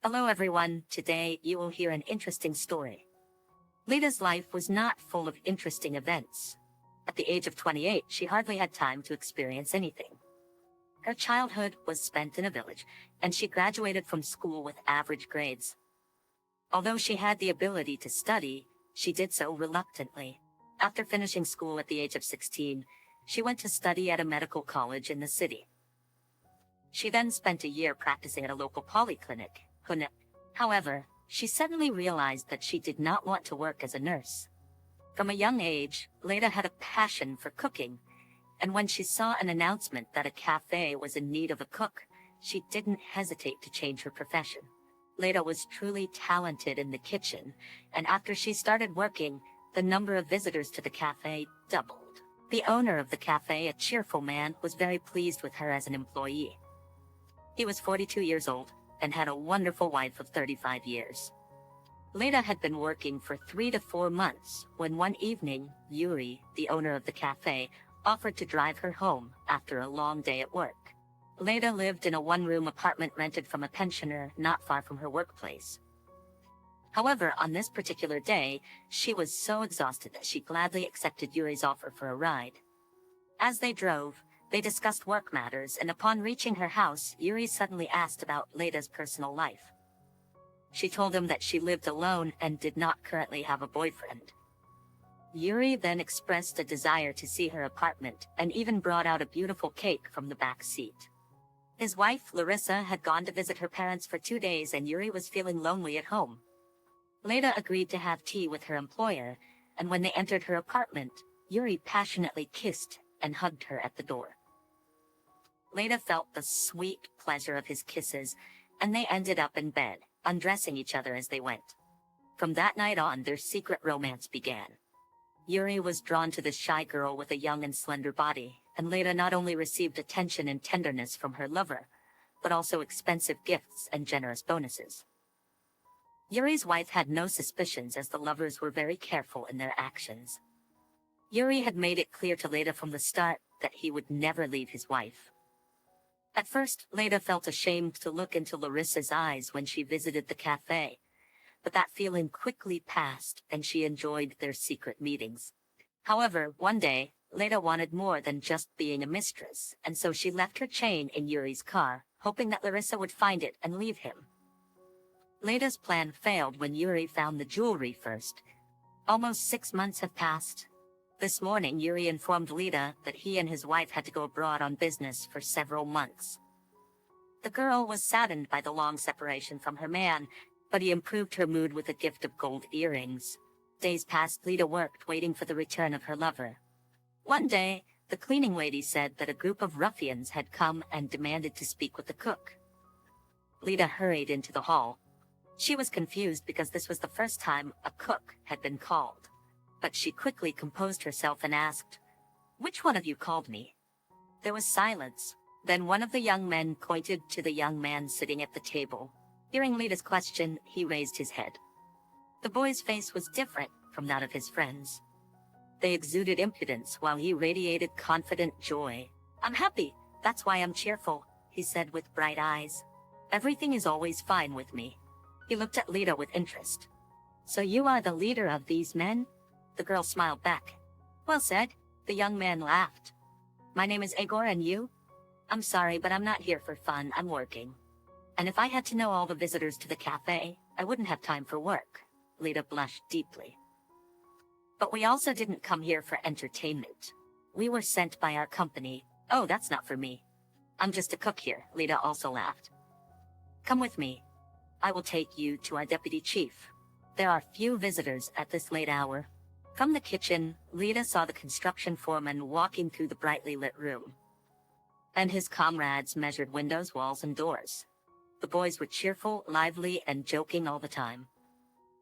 Hello everyone, today you will hear an interesting story. Lita's life was not full of interesting events. At the age of 28, she hardly had time to experience anything. Her childhood was spent in a village, and she graduated from school with average grades. Although she had the ability to study, she did so reluctantly. After finishing school at the age of 16, she went to study at a medical college in the city. She then spent a year practicing at a local polyclinic. However, she suddenly realized that she did not want to work as a nurse. From a young age, Leda had a passion for cooking, and when she saw an announcement that a cafe was in need of a cook, she didn't hesitate to change her profession. Leda was truly talented in the kitchen, and after she started working, the number of visitors to the cafe doubled. The owner of the cafe, a cheerful man, was very pleased with her as an employee. He was 42 years old and had a wonderful wife of 35 years. Leda had been working for 3 to 4 months when one evening, Yuri, the owner of the cafe, offered to drive her home after a long day at work. Leda lived in a one-room apartment rented from a pensioner not far from her workplace. However, on this particular day, she was so exhausted that she gladly accepted Yuri's offer for a ride. As they drove, they discussed work matters, and upon reaching her house, Yuri suddenly asked about Leda's personal life. She told him that she lived alone and did not currently have a boyfriend. Yuri then expressed a desire to see her apartment and even brought out a beautiful cake from the back seat. His wife, Larissa, had gone to visit her parents for 2 days and Yuri was feeling lonely at home. Leda agreed to have tea with her employer, and when they entered her apartment, Yuri passionately kissed and hugged her at the door. Leda felt the sweet pleasure of his kisses, and they ended up in bed, undressing each other as they went. From that night on, their secret romance began. Yuri was drawn to the shy girl with a young and slender body, and Leda not only received attention and tenderness from her lover, but also expensive gifts and generous bonuses. Yuri's wife had no suspicions as the lovers were very careful in their actions. Yuri had made it clear to Leda from the start that he would never leave his wife. At first, Leda felt ashamed to look into Larissa's eyes when she visited the cafe, but that feeling quickly passed and she enjoyed their secret meetings. However, one day, Leda wanted more than just being a mistress, and so she left her chain in Yuri's car, hoping that Larissa would find it and leave him. Leda's plan failed when Yuri found the jewelry first. Almost 6 months have passed. This morning, Yuri informed Leda that he and his wife had to go abroad on business for several months. The girl was saddened by the long separation from her man, but he improved her mood with a gift of gold earrings. Days passed. Leda worked, waiting for the return of her lover. One day, the cleaning lady said that a group of ruffians had come and demanded to speak with the cook. Leda hurried into the hall. She was confused because this was the first time a cook had been called. But she quickly composed herself and asked, "Which one of you called me?" There was silence. Then one of the young men pointed to the young man sitting at the table. Hearing Leda's question, he raised his head. The boy's face was different from that of his friends. They exuded impudence while he radiated confident joy. "I'm happy, that's why I'm cheerful," he said with bright eyes. "Everything is always fine with me." He looked at Leda with interest. "So you are the leader of these men?" The girl smiled back. "Well said." The young man laughed. "My name is Igor, and you?" "I'm sorry, but I'm not here for fun, I'm working. And if I had to know all the visitors to the cafe, I wouldn't have time for work." Leda blushed deeply. "But we also didn't come here for entertainment. We were sent by our company." "Oh, that's not for me. I'm just a cook here." Leda also laughed. "Come with me. I will take you to our deputy chief. There are few visitors at this late hour." From the kitchen, Leda saw the construction foreman walking through the brightly lit room. And his comrades measured windows, walls, and doors. The boys were cheerful, lively, and joking all the time.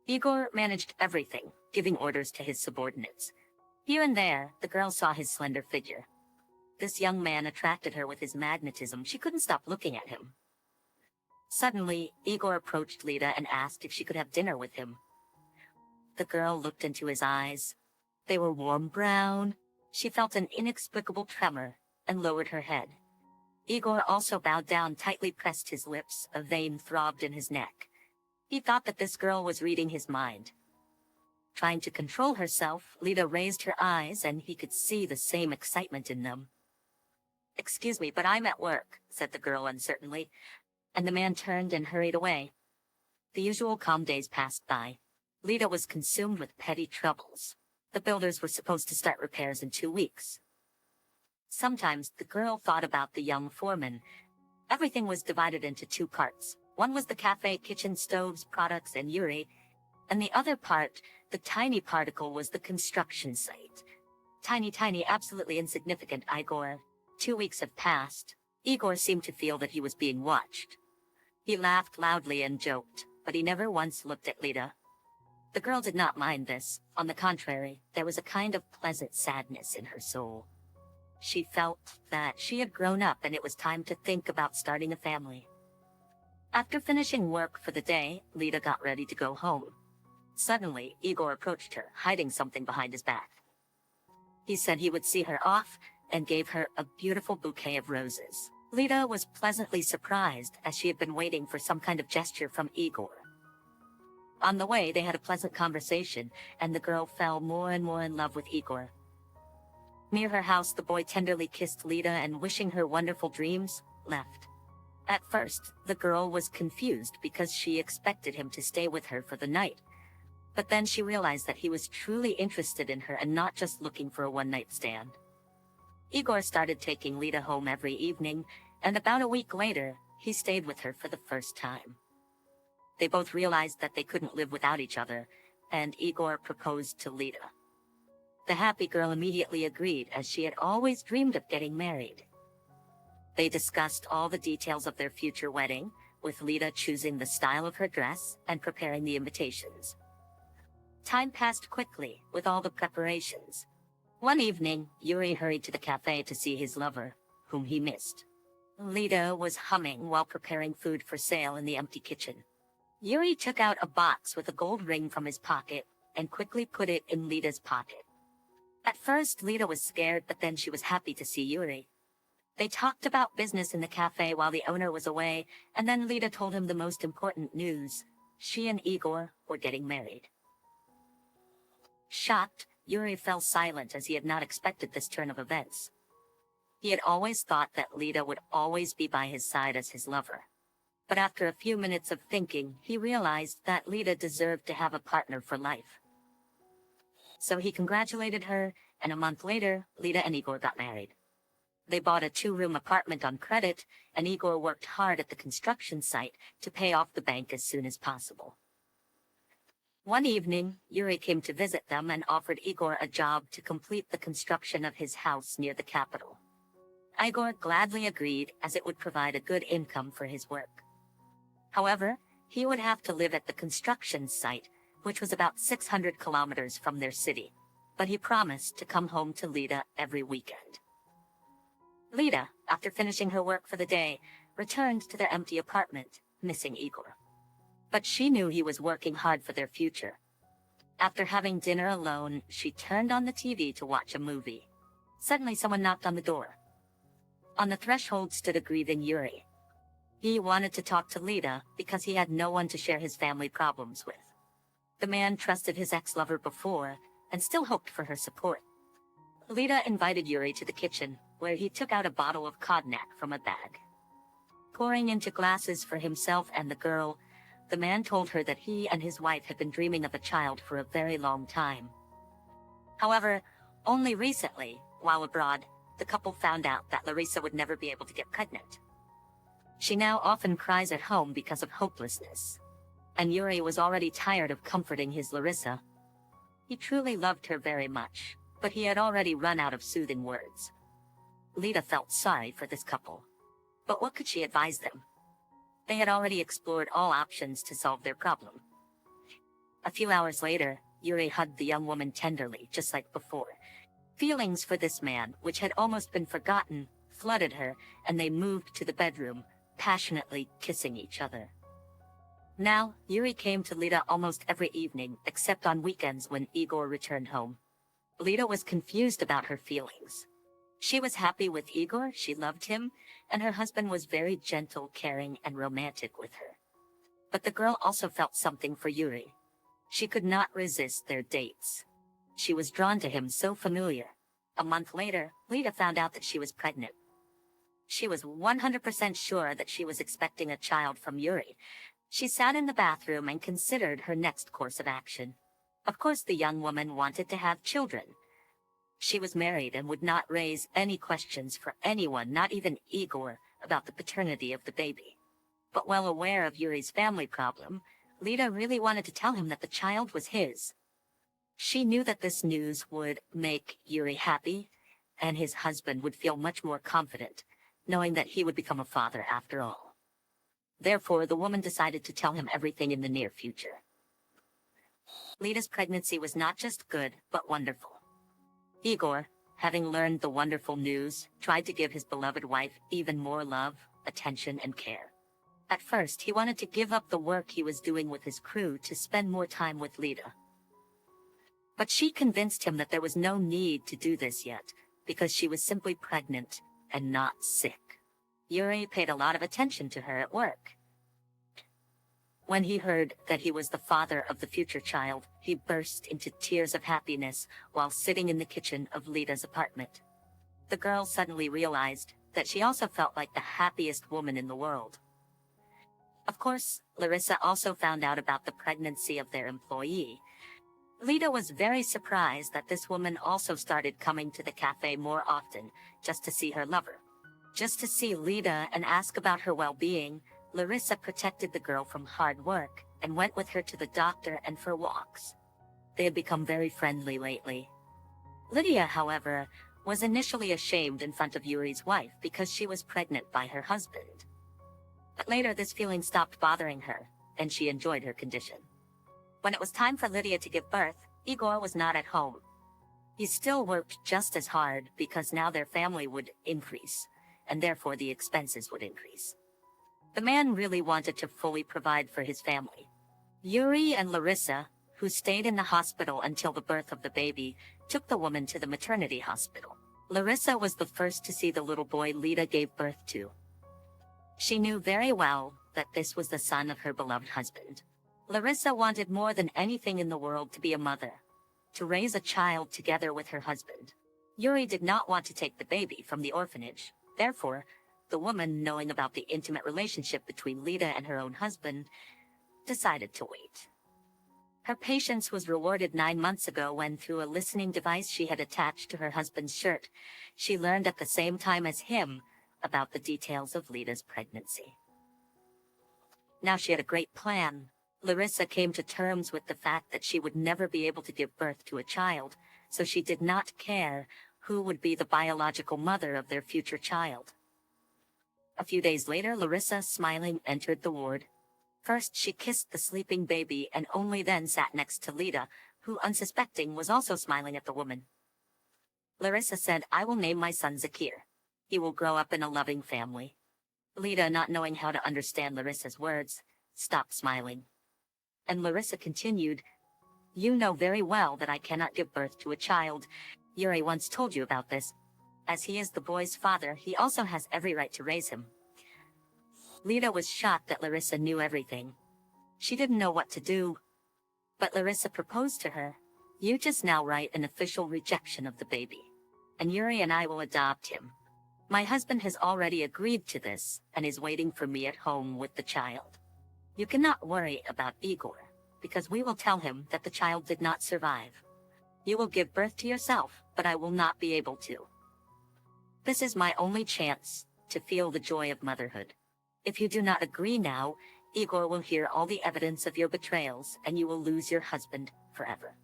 Igor managed everything, giving orders to his subordinates. Here and there, the girl saw his slender figure. This young man attracted her with his magnetism. She couldn't stop looking at him. Suddenly, Igor approached Leda and asked if she could have dinner with him. The girl looked into his eyes. They were warm brown. She felt an inexplicable tremor and lowered her head. Igor also bowed down, tightly pressed his lips, a vein throbbed in his neck. He thought that this girl was reading his mind. Trying to control herself, Lita raised her eyes and he could see the same excitement in them. "Excuse me, but I'm at work," said the girl uncertainly, and the man turned and hurried away. The usual calm days passed by. Lita was consumed with petty troubles. The builders were supposed to start repairs in 2 weeks. Sometimes the girl thought about the young foreman. Everything was divided into 2 parts. One was the cafe, kitchen, stoves, products, and Yuri, and the other part, the tiny particle, was the construction site. Tiny, absolutely insignificant Igor. 2 weeks have passed. Igor seemed to feel that he was being watched. He laughed loudly and joked, but he never once looked at Lita. The girl did not mind this. On the contrary, there was a kind of pleasant sadness in her soul. She felt that she had grown up and it was time to think about starting a family. After finishing work for the day, Lita got ready to go home. Suddenly, Igor approached her, hiding something behind his back. He said he would see her off and gave her a beautiful bouquet of roses. Lita was pleasantly surprised, as she had been waiting for some kind of gesture from Igor. On the way, they had a pleasant conversation, and the girl fell more and more in love with Igor. Near her house, the boy tenderly kissed Lita and, wishing her wonderful dreams, left. At first, the girl was confused because she expected him to stay with her for the night. But then she realized that he was truly interested in her and not just looking for a one-night stand. Igor started taking Lita home every evening, and about a week later, he stayed with her for the first time. They both realized that they couldn't live without each other, and Igor proposed to Lita. The happy girl immediately agreed, as she had always dreamed of getting married. They discussed all the details of their future wedding, with Lita choosing the style of her dress and preparing the invitations. Time passed quickly with all the preparations. One evening, Yuri hurried to the cafe to see his lover, whom he missed. Lita was humming while preparing food for sale in the empty kitchen. Yuri took out a box with a gold ring from his pocket and quickly put it in Lita's pocket. At first, Lita was scared, but then she was happy to see Yuri. They talked about business in the cafe while the owner was away, and then Lita told him the most important news. She and Igor were getting married. Shocked, Yuri fell silent, as he had not expected this turn of events. He had always thought that Lita would always be by his side as his lover. But after a few minutes of thinking, he realized that Lita deserved to have a partner for life. So he congratulated her, and a month later, Lita and Igor got married. They bought a 2-room apartment on credit, and Igor worked hard at the construction site to pay off the bank as soon as possible. One evening, Yuri came to visit them and offered Igor a job to complete the construction of his house near the capital. Igor gladly agreed, as it would provide a good income for his work. However, he would have to live at the construction site, which was about 600 kilometers from their city, but he promised to come home to Lita every weekend. Lita, after finishing her work for the day, returned to their empty apartment, missing Igor. But she knew he was working hard for their future. After having dinner alone, she turned on the TV to watch a movie. Suddenly, someone knocked on the door. On the threshold stood a grieving Yuri. He wanted to talk to Lita because he had no one to share his family problems with. The man trusted his ex-lover before and still hoped for her support. Lita invited Yuri to the kitchen, where he took out a bottle of cognac from a bag. Pouring into glasses for himself and the girl, the man told her that he and his wife had been dreaming of a child for a very long time. However, only recently, while abroad, the couple found out that Larissa would never be able to get pregnant. She now often cries at home because of hopelessness. And Yuri was already tired of comforting his Larissa. He truly loved her very much, but he had already run out of soothing words. Lita felt sorry for this couple. But what could she advise them? They had already explored all options to solve their problem. A few hours later, Yuri hugged the young woman tenderly, just like before. Feelings for this man, which had almost been forgotten, flooded her, and they moved to the bedroom, passionately kissing each other. Now, Yuri came to Lita almost every evening, except on weekends when Igor returned home. Lita was confused about her feelings. She was happy with Igor, she loved him, and her husband was very gentle, caring, and romantic with her. But the girl also felt something for Yuri. She could not resist their dates. She was drawn to him, so familiar. A month later, Lida found out that she was pregnant. She was 100% sure that she was expecting a child from Yuri. She sat in the bathroom and considered her next course of action. Of course, the young woman wanted to have children. She was married and would not raise any questions for anyone, not even Igor, about the paternity of the baby. But well aware of Yuri's family problem, Lida really wanted to tell him that the child was his. She knew that this news would make Yuri happy, and his husband would feel much more confident, knowing that he would become a father after all. Therefore, the woman decided to tell him everything in the near future. Lida's pregnancy was not just good, but wonderful. Igor, having learned the wonderful news, tried to give his beloved wife even more love, attention, and care. At first, he wanted to give up the work he was doing with his crew to spend more time with Lida. But she convinced him that there was no need to do this yet, because she was simply pregnant and not sick. Yuri paid a lot of attention to her at work. When he heard that he was the father of the future child, he burst into tears of happiness while sitting in the kitchen of Lida's apartment. The girl suddenly realized that she also felt like the happiest woman in the world. Of course, Larissa also found out about the pregnancy of their employee. Lida was very surprised that this woman also started coming to the cafe more often, just to see her lover. Just to see Lida and ask about her well-being, Larissa protected the girl from hard work and went with her to the doctor and for walks. They had become very friendly lately. Lydia, however, was initially ashamed in front of Yuri's wife because she was pregnant by her husband. But later this feeling stopped bothering her, and she enjoyed her condition. When it was time for Lydia to give birth, Igor was not at home. He still worked just as hard because now their family would increase, and therefore the expenses would increase. The man really wanted to fully provide for his family. Yuri and Larissa, who stayed in the hospital until the birth of the baby, took the woman to the maternity hospital. Larissa was the first to see the little boy Lida gave birth to. She knew very well that this was the son of her beloved husband. Larissa wanted more than anything in the world to be a mother, to raise a child together with her husband. Yuri did not want to take the baby from the orphanage. Therefore, the woman, knowing about the intimate relationship between Lida and her own husband, decided to wait. Her patience was rewarded 9 months ago when, through a listening device she had attached to her husband's shirt, she learned at the same time as him about the details of Lida's pregnancy. Now she had a great plan. Larissa came to terms with the fact that she would never be able to give birth to a child, so she did not care who would be the biological mother of their future child. A few days later, Larissa, smiling, entered the ward. First, she kissed the sleeping baby and only then sat next to Lida, who, unsuspecting, was also smiling at the woman. Larissa said, "I will name my son Zakir. He will grow up in a loving family." Lida, not knowing how to understand Larissa's words, stopped smiling. And Larissa continued, "You know very well that I cannot give birth to a child. Yuri once told you about this. As he is the boy's father, he also has every right to raise him." Lida was shocked that Larissa knew everything. She didn't know what to do. But Larissa proposed to her, "You just now write an official rejection of the baby, and Yuri and I will adopt him. My husband has already agreed to this and is waiting for me at home with the child. You cannot worry about Igor, because we will tell him that the child did not survive. You will give birth to yourself, but I will not be able to. This is my only chance to feel the joy of motherhood. If you do not agree now, Igor will hear all the evidence of your betrayals and you will lose your husband forever."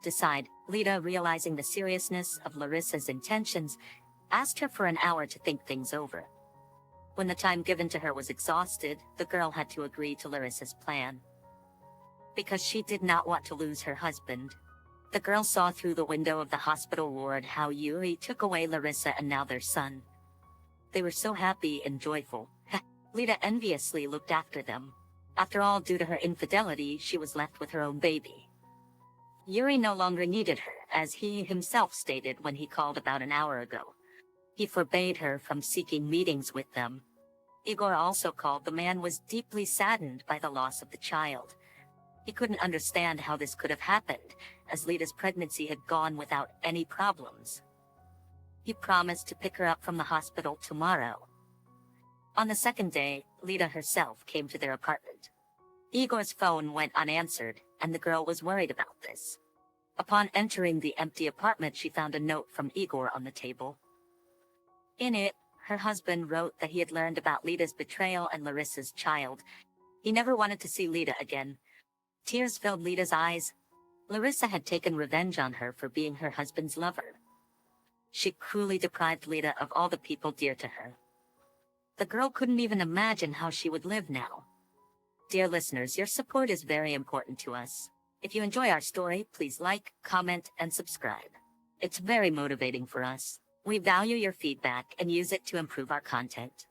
Decide. Lida, realizing the seriousness of Larissa's intentions, asked her for an hour to think things over. When the time given to her was exhausted, the girl had to agree to Larissa's plan. Because she did not want to lose her husband, the girl saw through the window of the hospital ward how Yuri took away Larissa and now their son. They were so happy and joyful. Lida enviously looked after them. After all, due to her infidelity, she was left with her own baby. Yuri no longer needed her, as he himself stated when he called about an hour ago. He forbade her from seeking meetings with them. Igor also called the man was deeply saddened by the loss of the child. He couldn't understand how this could have happened, as Lida's pregnancy had gone without any problems. He promised to pick her up from the hospital tomorrow. On the second day, Lida herself came to their apartment. Igor's phone went unanswered, and the girl was worried about this. Upon entering the empty apartment, she found a note from Igor on the table. In it, her husband wrote that he had learned about Lida's betrayal and Larissa's child. He never wanted to see Lida again. Tears filled Lida's eyes. Larissa had taken revenge on her for being her husband's lover. She cruelly deprived Lida of all the people dear to her. The girl couldn't even imagine how she would live now. Dear listeners, your support is very important to us. If you enjoy our story, please like, comment, and subscribe. It's very motivating for us. We value your feedback and use it to improve our content.